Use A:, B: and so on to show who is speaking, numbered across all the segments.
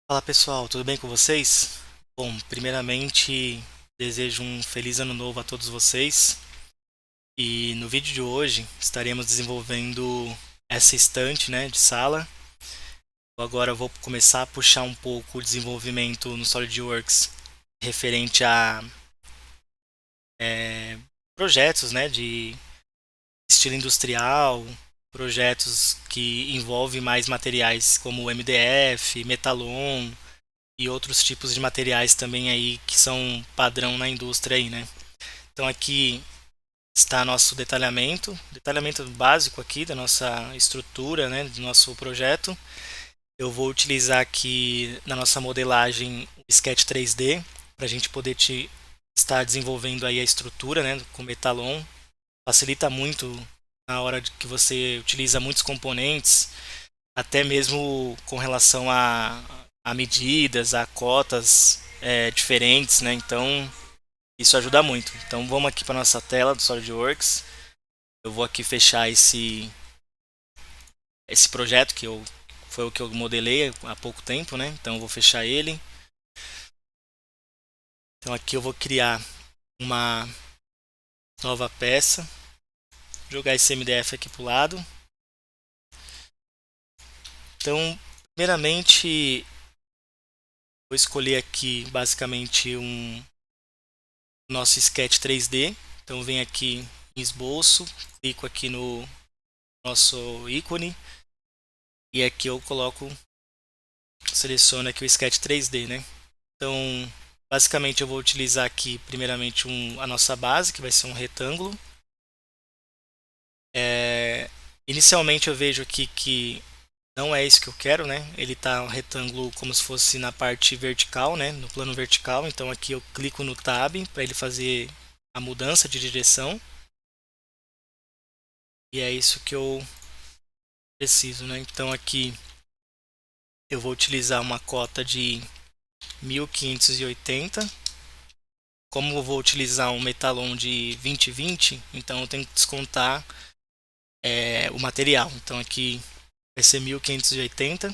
A: Fala pessoal, tudo bem com vocês? Bom, primeiramente desejo um feliz ano novo a todos vocês e no vídeo de hoje estaremos desenvolvendo essa estante, de sala. Agora eu vou começar a puxar um pouco o desenvolvimento no SolidWorks referente a é, projetos, de estilo industrial, projetos que envolvem mais materiais como MDF, Metalon e outros tipos de materiais também aí que são padrão na indústria aí, né? Então aqui está nosso detalhamento básico aqui da nossa estrutura, né, do nosso projeto. Eu vou utilizar aqui na nossa modelagem o Sketch 3D para a gente poder estar desenvolvendo aí a estrutura, né, com Metalon. Facilita muito na hora de que você utiliza muitos componentes, até mesmo com relação a medidas, a cotas diferentes, né? Então isso ajuda muito. Então vamos aqui para nossa tela do SolidWorks. Eu vou aqui fechar esse projeto foi o que eu modelei há pouco tempo, né? Então eu vou fechar ele. Então aqui eu vou criar uma nova peça, jogar esse MDF aqui para o lado. Então, primeiramente, vou escolher aqui basicamente um nosso sketch 3D. Então venho aqui em esboço, clico aqui no nosso ícone e aqui eu seleciono aqui o sketch 3D, né? Então, basicamente eu vou utilizar aqui primeiramente a nossa base, que vai ser um retângulo. Inicialmente eu vejo aqui que não é isso que eu quero, né? Ele está um retângulo como se fosse na parte vertical, né? No plano vertical. Então aqui eu clico no Tab para ele fazer a mudança de direção. E é isso que eu preciso, né? Então aqui eu vou utilizar uma cota de 1580. Como eu vou utilizar um metalon de 2020, então eu tenho que descontar o material. Então aqui vai ser 1580.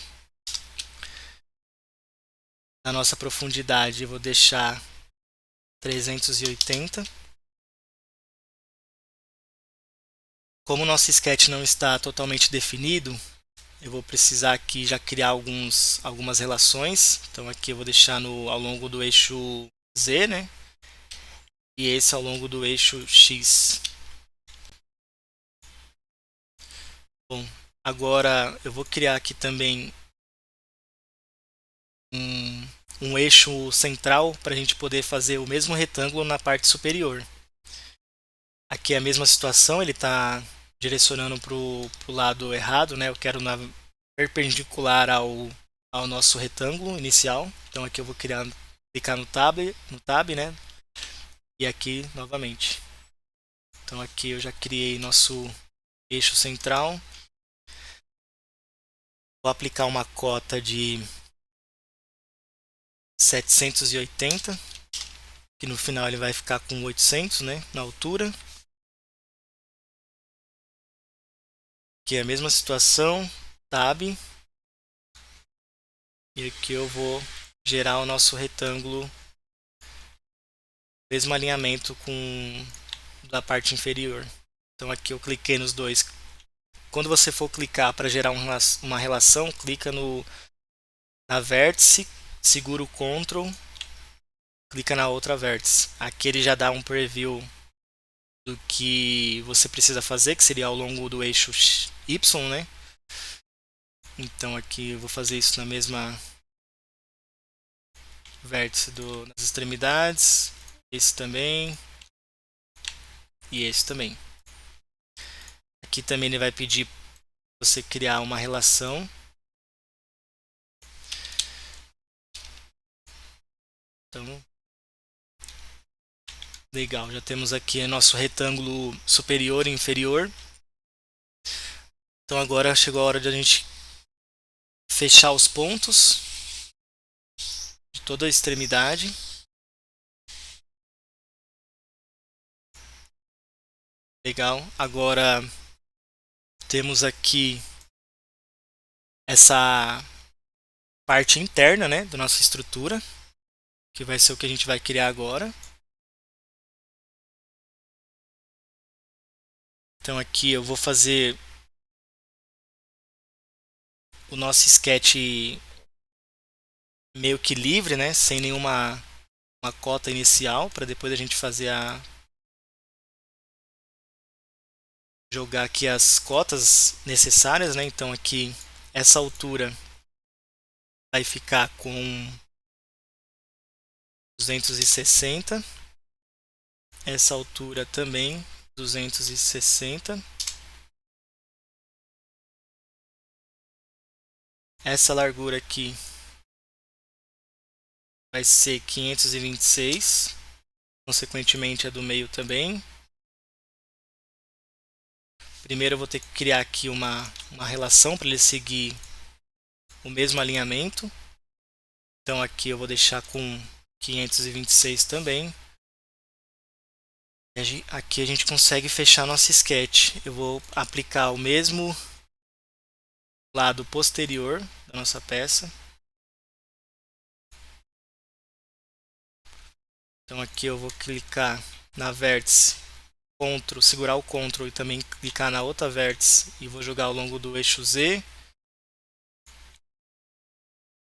A: Na nossa profundidade eu vou deixar 380. Como o nosso sketch não está totalmente definido, eu vou precisar aqui já criar algumas relações. Então aqui eu vou deixar ao longo do eixo Z, né? E esse ao longo do eixo X. Bom, agora eu vou criar aqui também um, um eixo central para a gente poder fazer o mesmo retângulo na parte superior. Aqui é a mesma situação, ele está direcionando para o lado errado, né? Eu quero perpendicular ao nosso retângulo inicial. Então aqui eu vou clicar no tab, né? E aqui novamente. Então aqui eu já criei nosso eixo central. Vou aplicar uma cota de 780, que no final ele vai ficar com 800, né, na altura. Aqui é a mesma situação, tab, e aqui eu vou gerar o nosso retângulo, mesmo alinhamento com da parte inferior. Então aqui eu cliquei nos dois. Quando você for clicar para gerar uma relação, clica na vértice, segura o Ctrl, clica na outra vértice. Aqui ele já dá um preview do que você precisa fazer, que seria ao longo do eixo Y, né? Então aqui eu vou fazer isso na mesma vértice nas extremidades, esse também e esse também. Aqui também ele vai pedir para você criar uma relação. Então, legal, já temos aqui nosso retângulo superior e inferior. Então agora chegou a hora de a gente fechar os pontos de toda a extremidade. Legal, agora temos aqui essa parte interna, né, da nossa estrutura, que vai ser o que a gente vai criar agora. Então aqui eu vou fazer o nosso sketch meio que livre, né, sem nenhuma uma cota inicial, para depois a gente fazer jogar aqui as cotas necessárias, né? Então aqui essa altura vai ficar com 260, essa altura também 260, essa largura aqui vai ser 526, consequentemente a do meio também. Primeiro eu vou ter que criar aqui uma relação para ele seguir o mesmo alinhamento. Então aqui eu vou deixar com 526 também. Aqui a gente consegue fechar nosso sketch. Eu vou aplicar o mesmo lado posterior da nossa peça. Então aqui eu vou clicar na vértice, segurar o Ctrl e também clicar na outra vértice e vou jogar ao longo do eixo Z.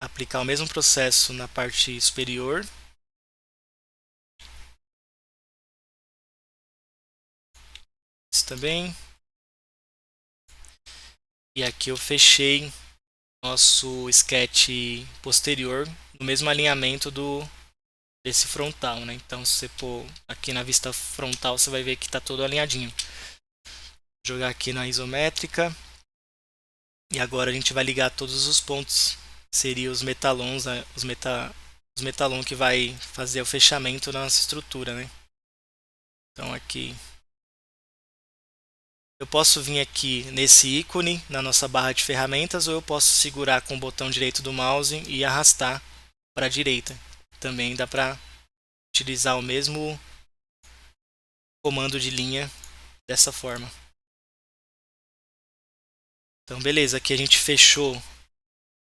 A: Aplicar o mesmo processo na parte superior. Isso também. E aqui eu fechei nosso sketch posterior no mesmo alinhamento desse frontal, né? Então se você pôr aqui na vista frontal, você vai ver que está todo alinhadinho. Vou jogar aqui na isométrica. E agora a gente vai ligar todos os pontos. Seriam os metalons, né? Os metalon que vai fazer o fechamento da nossa estrutura, né? Então aqui eu posso vir aqui nesse ícone na nossa barra de ferramentas, ou eu posso segurar com o botão direito do mouse e arrastar para a direita. Também dá para utilizar o mesmo comando de linha dessa forma. Então beleza, aqui a gente fechou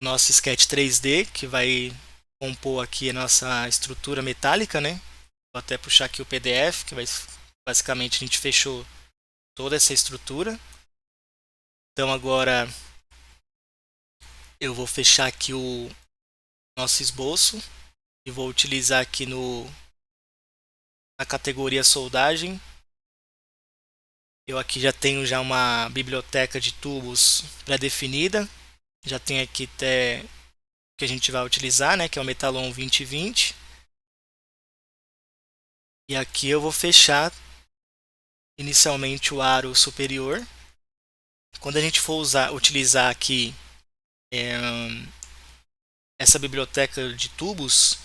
A: nosso sketch 3D, que vai compor aqui a nossa estrutura metálica, né? Vou até puxar aqui o PDF, que vai basicamente a gente fechou toda essa estrutura. Então agora eu vou fechar aqui o nosso esboço e vou utilizar aqui na categoria soldagem. Eu aqui já tenho uma biblioteca de tubos pré-definida. Já tem aqui até que a gente vai utilizar, né, que é o Metalon 2020. E aqui eu vou fechar inicialmente o aro superior. Quando a gente for utilizar aqui essa biblioteca de tubos,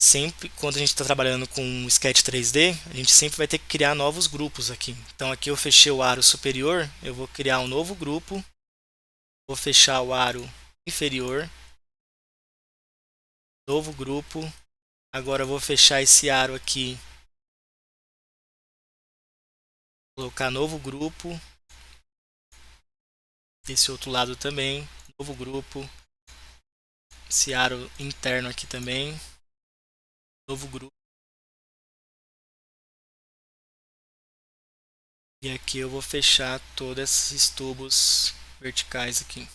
A: sempre quando a gente está trabalhando com um sketch 3D, a gente sempre vai ter que criar novos grupos aqui. Então aqui eu fechei o aro superior, eu vou criar um novo grupo, vou fechar o aro inferior, novo grupo. Agora eu vou fechar esse aro aqui, colocar novo grupo, desse outro lado também, novo grupo, esse aro interno aqui também, novo grupo. E aqui eu vou fechar todos esses tubos verticais aqui.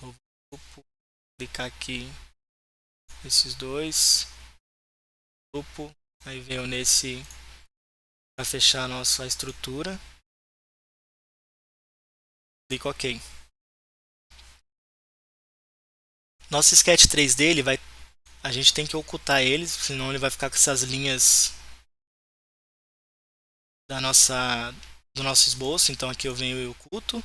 A: Novo grupo, clicar aqui esses dois, grupo, aí venho nesse para fechar a nossa estrutura, clico OK. Nosso sketch 3D a gente tem que ocultar ele, senão ele vai ficar com essas linhas do nosso esboço. Então aqui eu venho e oculto.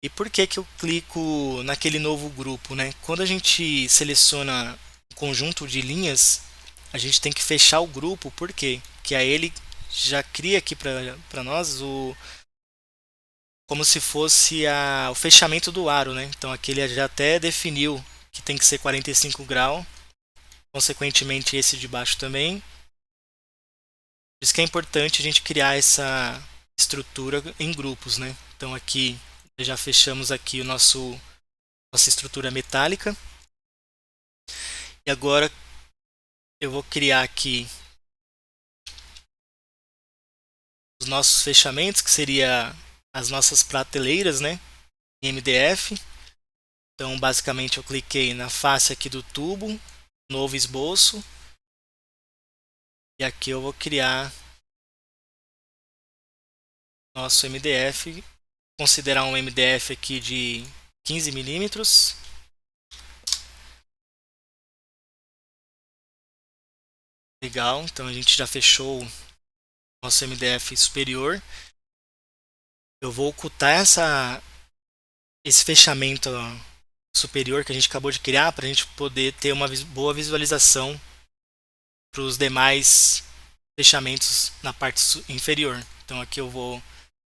A: E por que que eu clico naquele novo grupo, né? Quando a gente seleciona um conjunto de linhas, a gente tem que fechar o grupo, por quê? Que aí ele já cria aqui para nós como se fosse o fechamento do aro, né? Então aqui ele já até definiu que tem que ser 45 graus. consequentemente esse de baixo também. Por isso que é importante a gente criar essa estrutura em grupos, né? Então aqui já fechamos aqui o nossa estrutura metálica. E agora eu vou criar aqui os nossos fechamentos, que seria as nossas prateleiras, né? Em MDF. Então basicamente eu cliquei na face aqui do tubo, novo esboço. E aqui eu vou criar nosso MDF, considerar um MDF aqui de 15 milímetros. Legal, então a gente já fechou o nosso MDF superior. Eu vou ocultar esse fechamento superior que a gente acabou de criar para a gente poder ter uma boa visualização para os demais fechamentos na parte inferior. Então aqui eu vou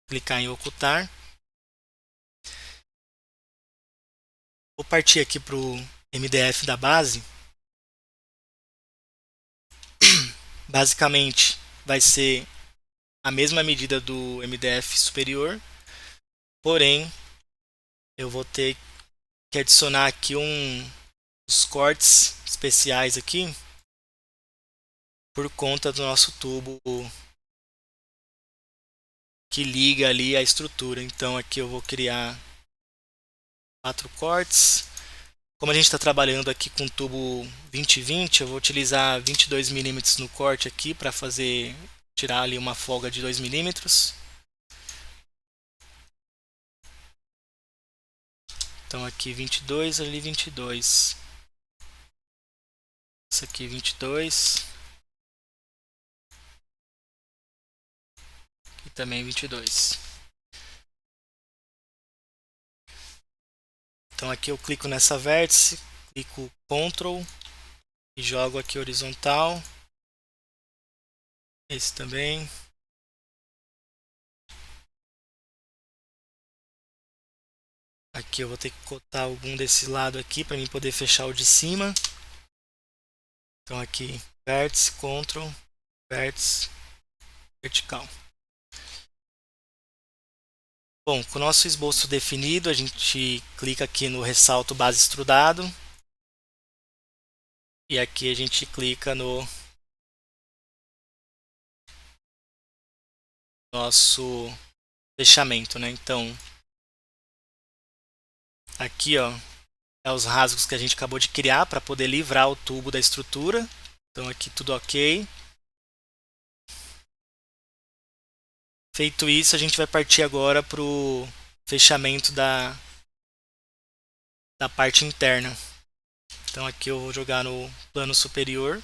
A: clicar em ocultar. Vou partir aqui para o MDF da base. Basicamente vai ser a mesma medida do MDF superior, porém eu vou ter que adicionar aqui uns cortes especiais aqui por conta do nosso tubo que liga ali a estrutura. Então aqui eu vou criar 4 cortes. Como a gente está trabalhando aqui com tubo 20-20, eu vou utilizar 22 milímetros no corte aqui para tirar ali uma folga de 2 milímetros. Então aqui 22, ali 22. Isso aqui 22. E também 22. Então aqui eu clico nessa vértice, clico Ctrl e jogo aqui horizontal. Esse também. Aqui eu vou ter que cotar algum desse lado aqui para mim poder fechar o de cima. Então aqui vértice, Ctrl, vértice, vertical. Bom, com o nosso esboço definido, a gente clica aqui no ressalto base extrudado. E aqui a gente clica no nosso fechamento, né? Então, aqui, ó, é os rasgos que a gente acabou de criar para poder livrar o tubo da estrutura. Então aqui tudo ok. Feito isso, a gente vai partir agora para o fechamento da parte interna. Então aqui eu vou jogar no plano superior.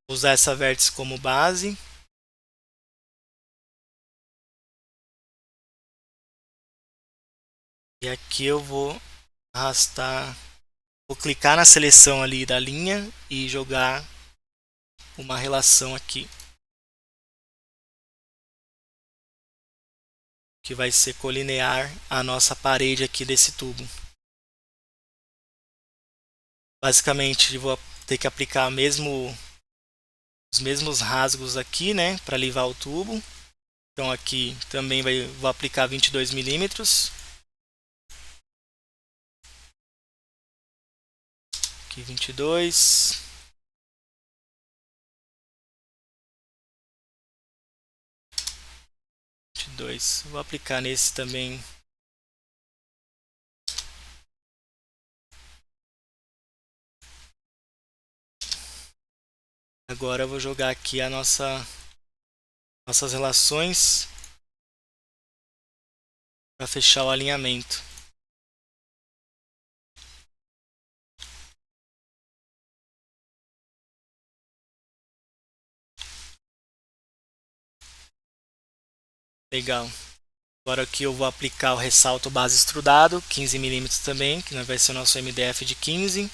A: Vou usar essa vértice como base. E aqui eu vou arrastar, vou clicar na seleção ali da linha e jogar uma relação aqui, que vai ser colinear a nossa parede aqui desse tubo. Basicamente, vou ter que aplicar os mesmos rasgos aqui, né, para livrar o tubo. Então aqui também vou aplicar 22 milímetros. Aqui 22. Vou aplicar nesse também. Agora eu vou jogar aqui nossas relações para fechar o alinhamento. Legal. Agora aqui eu vou aplicar o ressalto base extrudado, 15 milímetros também, que vai ser o nosso MDF de 15.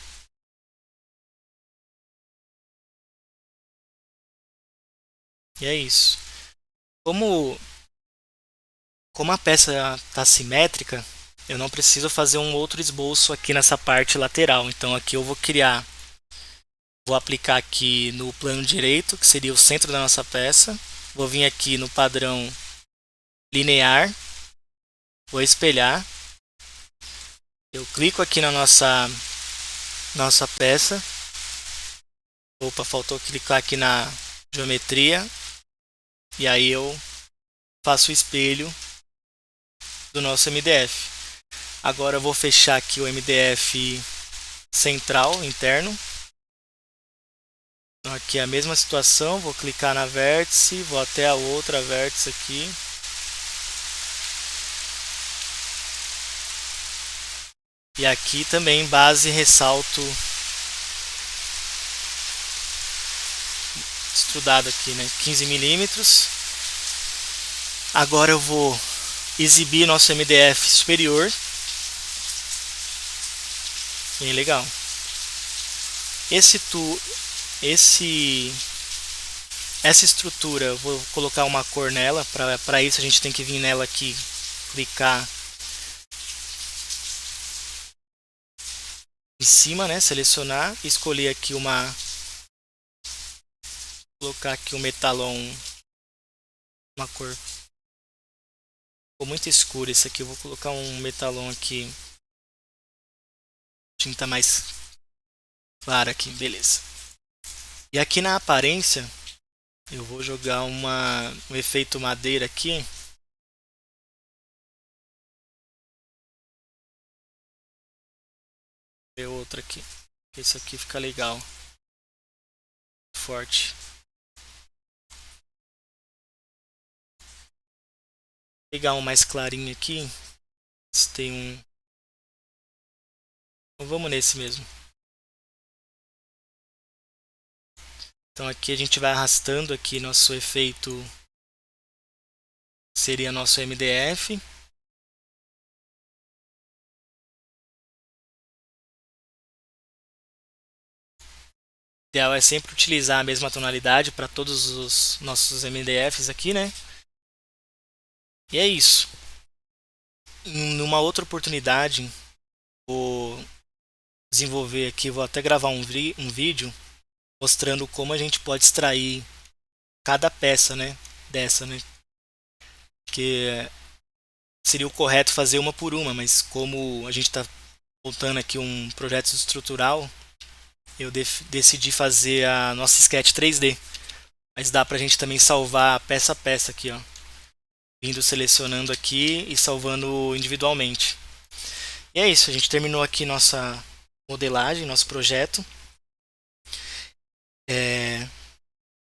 A: E é isso. Como a peça está simétrica, eu não preciso fazer um outro esboço aqui nessa parte lateral. Então aqui eu vou aplicar aqui no plano direito, que seria o centro da nossa peça. Vou vir aqui no padrão linear, vou espelhar. Eu clico aqui na nossa peça. Opa, faltou clicar aqui na geometria. E aí eu faço o espelho do nosso MDF. Agora eu vou fechar aqui o MDF central, interno. Então, aqui é a mesma situação, vou clicar na vértice, vou até a outra vértice aqui. E aqui também base ressalto extrudado aqui, né? 15 milímetros. Agora eu vou exibir nosso MDF superior. Bem legal. Essa estrutura, eu vou colocar uma cor nela. Para isso a gente tem que vir nela aqui, clicar em cima, né? Selecionar, escolher aqui colocar aqui um metalon, uma cor. Ficou muito escuro esse aqui, eu vou colocar um metalon aqui, tinta mais clara aqui, beleza. E aqui na aparência, eu vou jogar um efeito madeira aqui. E outra aqui. Esse aqui fica legal. Forte. Vou pegar um mais clarinho aqui. Se tem um. Então vamos nesse mesmo. Então aqui a gente vai arrastando aqui nosso efeito. Seria nosso MDF. O ideal é sempre utilizar a mesma tonalidade para todos os nossos MDFs aqui, né? E é isso. Numa outra oportunidade, vou desenvolver aqui, vou até gravar um vídeo mostrando como a gente pode extrair cada peça, né? Dessa, né? Que seria o correto fazer uma por uma, mas como a gente está montando aqui um projeto estrutural, eu decidi fazer a nossa sketch 3D. Mas dá pra gente também salvar peça a peça aqui, ó. Vindo selecionando aqui e salvando individualmente. E é isso, a gente terminou aqui nossa modelagem, nosso projeto.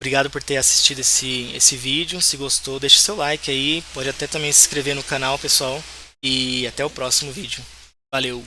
A: Obrigado por ter assistido esse vídeo. Se gostou, deixe seu like aí. Pode até também se inscrever no canal, pessoal. E até o próximo vídeo. Valeu!